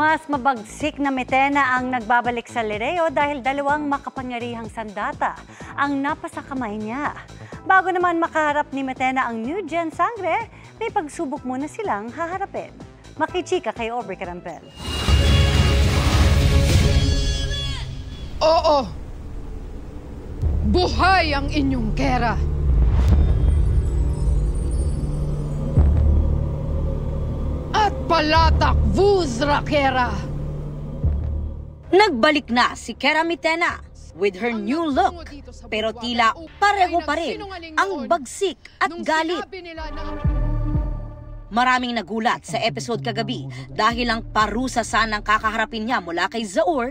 Mas mabagsik na Metena ang nagbabalik sa Lereo dahil dalawang makapangyarihang sandata ang napasa kamay niya. Bago naman makaharap ni Metena ang New Gen Sangre, may pagsubok muna silang haharapin. Makichika kay Aubrey Carampel. Oo! Buhay ang inyong gera! At palatak Vuzra Kera! Nagbalik na si Kera Metena with her new look, pero tila pareho pa rin ang bagsik at galit. Maraming nagulat sa episode kagabi dahil ang parusa sanang kakaharapin niya mula kay Zaur,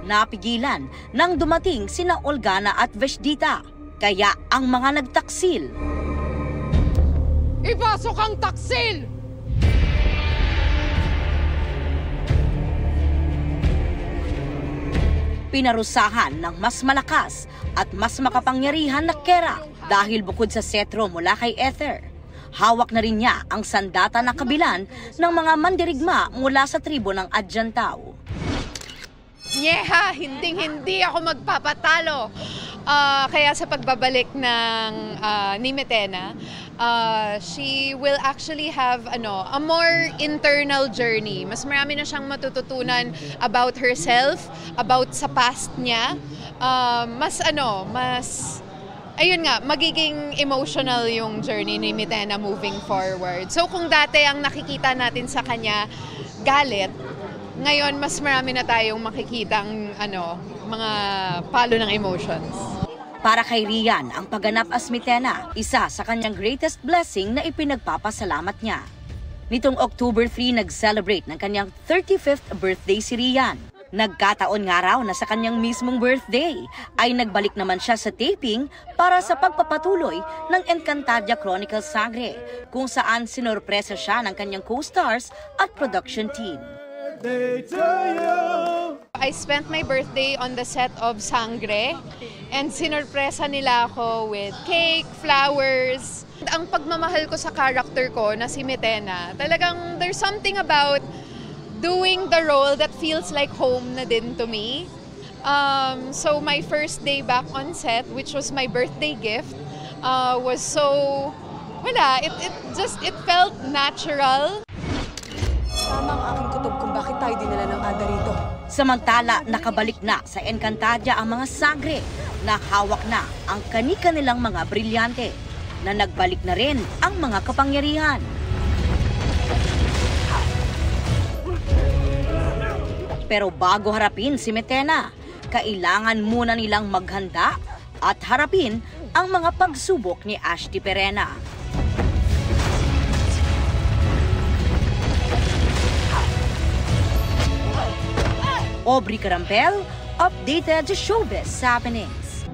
napigilan nang dumating sina Olgana at Veshdita. Kaya ang mga nagtaksil, Ipasok ang taksil! pinarusahan ng mas malakas at mas makapangyarihan na Kera dahil bukod sa setro mula kay Ether, hawak na rin niya ang sandata na kabilan ng mga mandirigma mula sa tribo ng Adjantao. Nyeha, hindi ako magpapatalo. Kaya sa pagbabalik ng ni Metena, she will actually have a more internal journey. Mas marami na siyang matututunan about herself, about sa past niya. Ayun nga, magiging emotional yung journey ni Metena moving forward. So kung dati ang nakikita natin sa kanya galit, ngayon mas marami na tayong makikitang mga palo ng emotions. Para kay Rian, ang pagganap as Metena, isa sa kanyang greatest blessing na ipinagpapasalamat niya. Nitong October 3, nag-celebrate ng kanyang 35th birthday si Rian. Nagkataon nga raw na sa kanyang mismong birthday ay nagbalik naman siya sa taping para sa pagpapatuloy ng Encantadia Chronicles Sangre, kung saan sinorpresa siya ng kanyang co-stars at production team. I spent my birthday on the set of Sangre and sinurpresa nila ako with cake, flowers. Ang pagmamahal ko sa character ko na si Metena, talagang there's something about doing the role that feels like home na din to me. So my first day back on set, which was my birthday gift, was so, it felt natural. Tama ang aking kutob kung bakit tayo dinala ng Ada rito. Samantala, nakabalik na sa Encantadia ang mga Sangre na hawak na ang kani-kanilang mga brilyante, na nagbalik na rin ang mga kapangyarihan. Pero bago harapin si Metena, kailangan muna nilang maghanda at harapin ang mga pagsubok ni Ashti Perena. Aubrey Carampel, updated Showbiz Happenings.